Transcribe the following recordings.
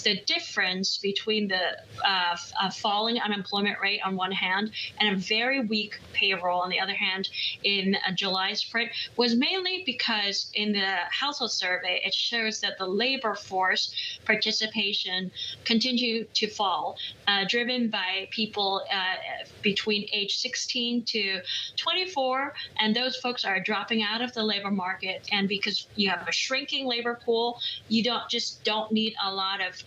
the difference between the falling unemployment rate on one hand and a very weak payroll on the other hand in July's print was mainly because in the household survey, it shows that the labor force participation continued to fall, driven by people between age 16 to 24. And those folks are dropping out of the labor market. And because you have a shrinking labor pool, you don't need a lot of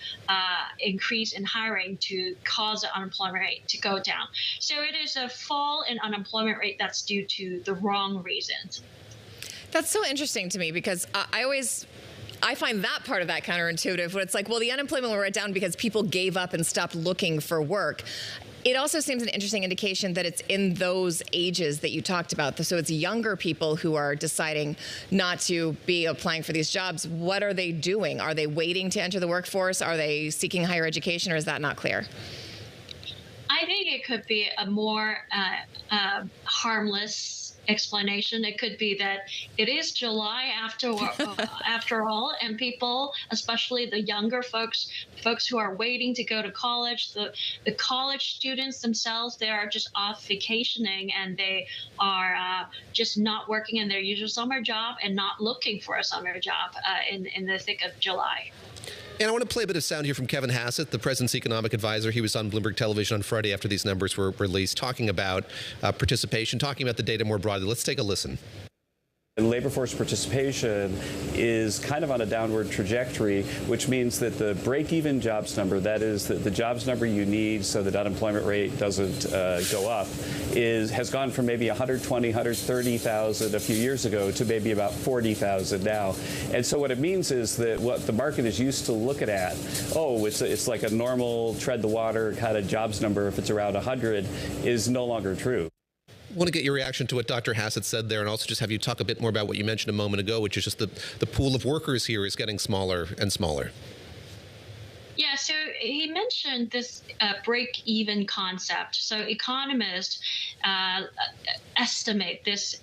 increase in hiring to cause the unemployment rate to go down. So it is a fall in unemployment rate that's due to the wrong reasons. That's so interesting to me because I find that part of that counterintuitive, where it's like, well, the unemployment went down because people gave up and stopped looking for work. It also seems an interesting indication that it's in those ages that you talked about. So it's younger people who are deciding not to be applying for these jobs. What are they doing? Are they waiting to enter the workforce? Are they seeking higher education, or is that not clear? I think it could be a more harmless explanation. It could be that it is July after all, and people, especially the younger folks who are waiting to go to college, the college students themselves, they are just off vacationing and they are just not working in their usual summer job and not looking for a summer job in the thick of July. And I want to play a bit of sound here from Kevin Hassett, the president's economic advisor. He was on Bloomberg Television on Friday after these numbers were released, talking about participation, talking about the data more broadly. Let's take a listen. Labor force participation is kind of on a downward trajectory, which means that the break-even jobs number, that is the jobs number you need so that unemployment rate doesn't go up, has gone from maybe 120, 130,000 a few years ago to maybe about 40,000 now. And so what it means is that what the market is used to looking at, it's like a normal tread the water kind of jobs number if it's around 100, is no longer true. I want to get your reaction to what Dr. Hassett said there, and also just have you talk a bit more about what you mentioned a moment ago, which is just the pool of workers here is getting smaller and smaller. Yeah, so he mentioned this break-even concept. So economists estimate this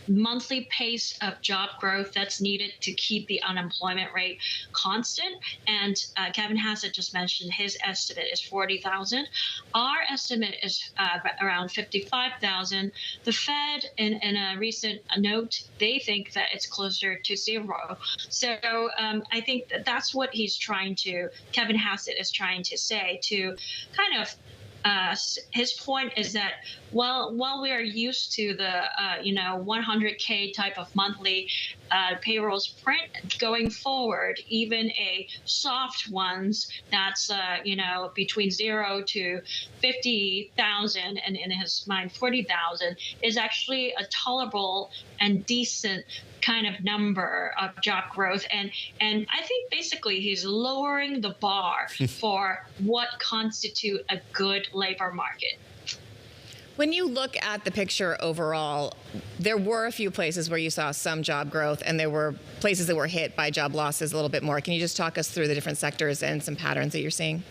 monthly pace of job growth that's needed to keep the unemployment rate constant. And Kevin Hassett just mentioned his estimate is 40,000. Our estimate is around 55,000. The Fed, in a recent note, they think that it's closer to zero. So I think that's what Kevin Hassett is trying to say, to kind of his point is that while we are used to the 100K type of monthly payrolls print, going forward, even a soft ones that's between 0 to 50,000 and in his mind 40,000 is actually a tolerable and decent kind of number of job growth. And I think basically he's lowering the bar for what constitute a good labor market. When you look at the picture overall, there were a few places where you saw some job growth, and there were places that were hit by job losses a little bit more. Can you just talk us through the different sectors and some patterns that you're seeing?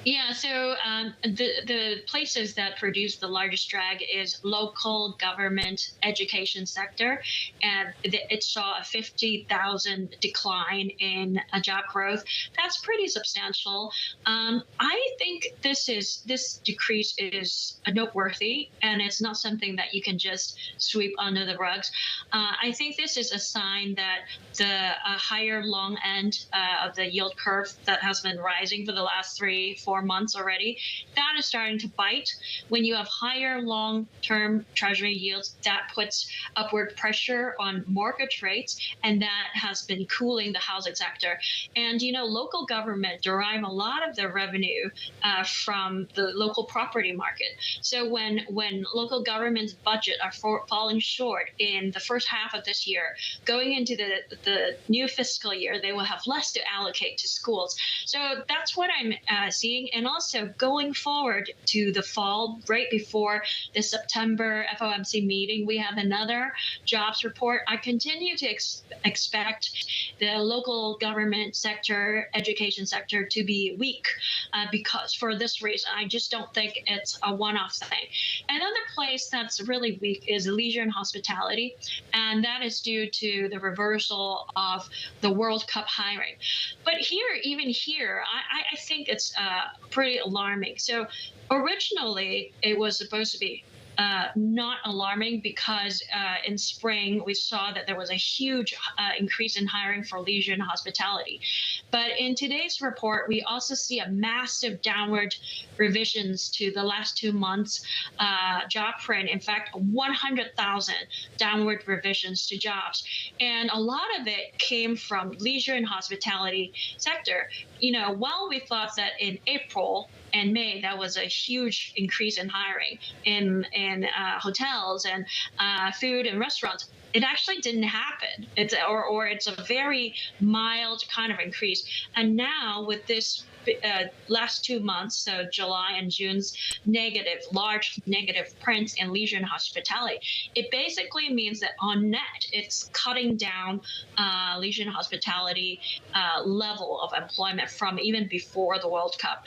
Yeah, so the places that produce the largest drag is local government education sector, and it saw a 50,000 decline in job growth. That's pretty substantial. I think this decrease is noteworthy, and it's not something that you can just sweep under the rugs. I think this is a sign that the higher long end of the yield curve that has been rising for the last 3-4 months already, that is starting to bite. When you have higher long-term treasury yields, that puts upward pressure on mortgage rates, and that has been cooling the housing sector. And local government derive a lot of their revenue from the local property market. So when local government's budget are falling short in the first half of this year, going into the new fiscal year, they will have less to allocate to schools. So that's what I'm seeing meeting, and also going forward to the fall, right before the September FOMC meeting, we have another jobs report. I continue to expect the local government sector, education sector to be weak because for this reason, I just don't think it's a one-off thing. Another place that's really weak is leisure and hospitality, and that is due to the reversal of the World Cup hiring. But even here, I think it's pretty alarming. So originally, it was supposed to be not alarming because in spring we saw that there was a huge increase in hiring for leisure and hospitality. But in today's report, we also see a massive downward revisions to the last 2 months job print. In fact, 100,000 downward revisions to jobs. And a lot of it came from leisure and hospitality sector. While we thought that in April and May, that was a huge increase in hiring in hotels and food and restaurants, it actually didn't happen. It's a very mild kind of increase. And now with this last 2 months, so July and June's large negative prints in leisure and hospitality, it basically means that on net, it's cutting down leisure and hospitality level of employment from even before the World Cup.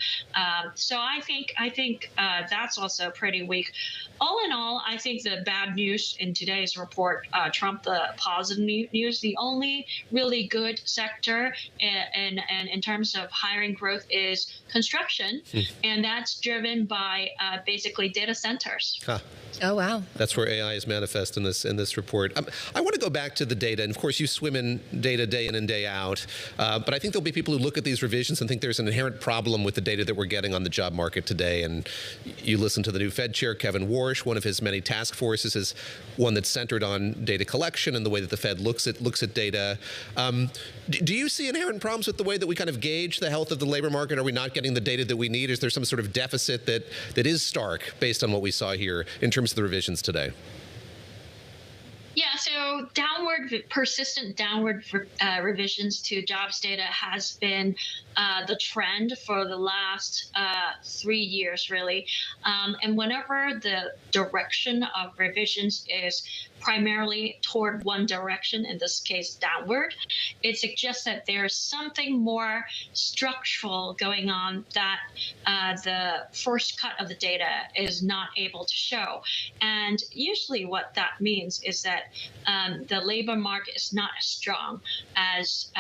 So I think that's also pretty weak. All in all, I think the bad news in today's report trumped the positive news. The only really good sector in terms of hiring growth is construction, and that's driven by basically data centers. Huh. Oh, wow. That's where AI is manifest in this report. I want to go back to the data, and of course you swim in data day in and day out, but I think there'll be people who look at these revisions and think there's an inherent problem with the data that we're getting on the job market today. And you listen to the new Fed chair, Kevin Warsh. One of his many task forces is one that's centered on data collection and the way that the Fed looks at data. Do you see inherent problems with the way that we kind of gauge the health of the labor market? Are we not getting the data that we need? Is there some sort of deficit that is stark based on what we saw here in terms of the revisions today? Yeah, so persistent downward revisions to jobs data has been the trend for the last 3 years, really. And whenever the direction of revisions is primarily toward one direction, in this case downward, it suggests that there's something more structural going on that the first cut of the data is not able to show. And usually what that means is that the labor market is not as strong as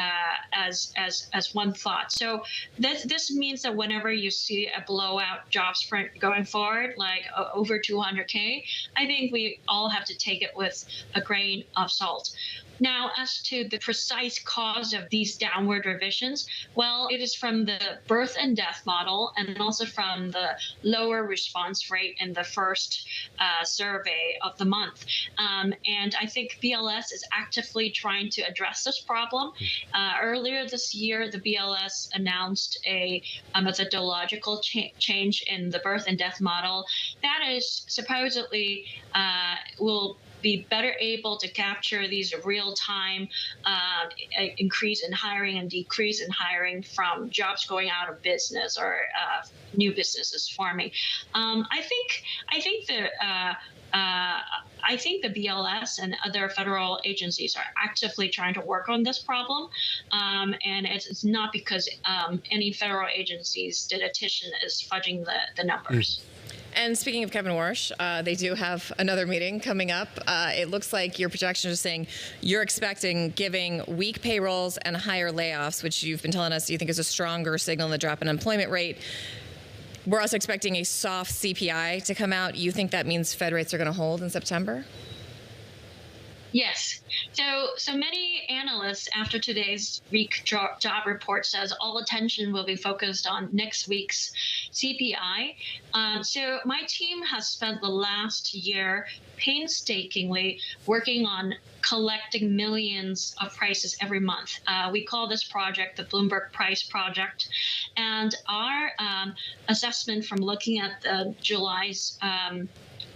one thought. So this means that whenever you see a blowout jobs print going forward, like over 200K, I think we all have to take it with a grain of salt. Now, as to the precise cause of these downward revisions, well, it is from the birth and death model and also from the lower response rate in the first survey of the month. And I think BLS is actively trying to address this problem. Earlier this year, the BLS announced a methodological change in the birth and death model that is supposedly will be better able to capture these real-time increase in hiring and decrease in hiring from jobs going out of business or new businesses forming. I think the BLS and other federal agencies are actively trying to work on this problem, and it's not because any federal agency's statistician is fudging the numbers. And speaking of Kevin Warsh, they do have another meeting coming up. It looks like your projections are saying you're expecting, giving weak payrolls and higher layoffs, which you've been telling us you think is a stronger signal in the drop in employment rate. We're also expecting a soft CPI to come out. You think that means Fed rates are going to hold in September? Yes. So many analysts after today's weak job report says all attention will be focused on next week's CPI. So my team has spent the last year painstakingly working on collecting millions of prices every month. We call this project the Bloomberg Price Project. And our assessment from looking at July's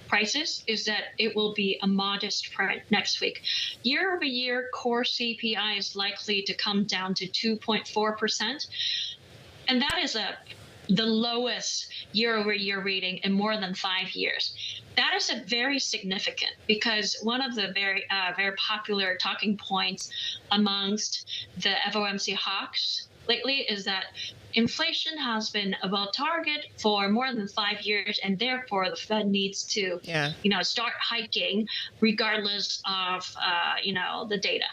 prices is that it will be a modest print next week. Year over year, core CPI is likely to come down to 2.4%. And that is a the lowest year-over-year reading in more than 5 years. That is a very significant, because one of the very popular talking points amongst the FOMC hawks lately is that inflation has been above target for more than 5 years, and therefore the Fed needs to, start hiking regardless of, the data.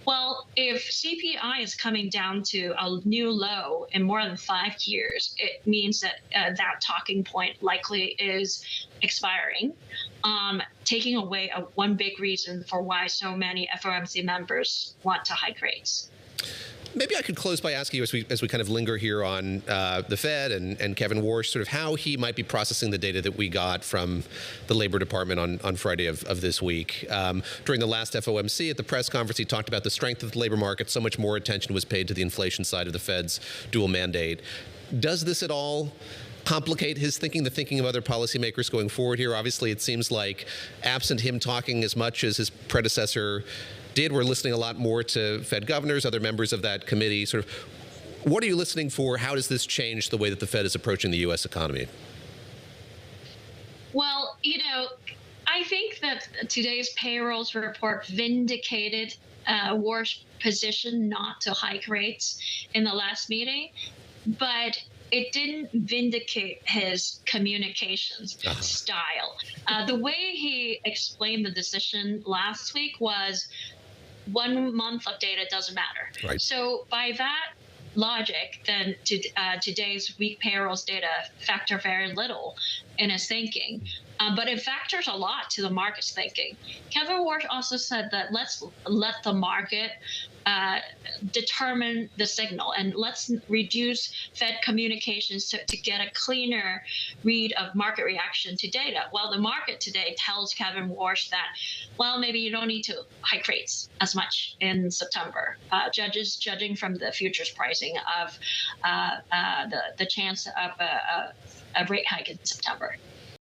Well, if CPI is coming down to a new low in more than 5 years, it means that that talking point likely is expiring, taking away one big reason for why so many FOMC members want to hike rates. Maybe I could close by asking you, as we kind of linger here on the Fed and Kevin Warsh, sort of how he might be processing the data that we got from the Labor Department on Friday of this week. During the last FOMC at the press conference, he talked about the strength of the labor market. So much more attention was paid to the inflation side of the Fed's dual mandate. Does this at all complicate his thinking, the thinking of other policymakers going forward here? Obviously, it seems like, absent him talking as much as his predecessor did, we're listening a lot more to Fed governors, other members of that committee. Sort of, what are you listening for? How does this change the way that the Fed is approaching the U.S. economy? Well, I think that today's payrolls report vindicated Warsh's position not to hike rates in the last meeting, but it didn't vindicate his communications style. The way he explained the decision last week was 1 month of data doesn't matter. Right. So by that logic, then today's weak payrolls data factor very little in his thinking. But it factors a lot to the market's thinking. Kevin Warsh also said that let's let the market determine the signal, and let's reduce Fed communications to get a cleaner read of market reaction to data. Well, the market today tells Kevin Warsh that, well, maybe you don't need to hike rates as much in September. Judging from the futures pricing of the chance of a rate hike in September.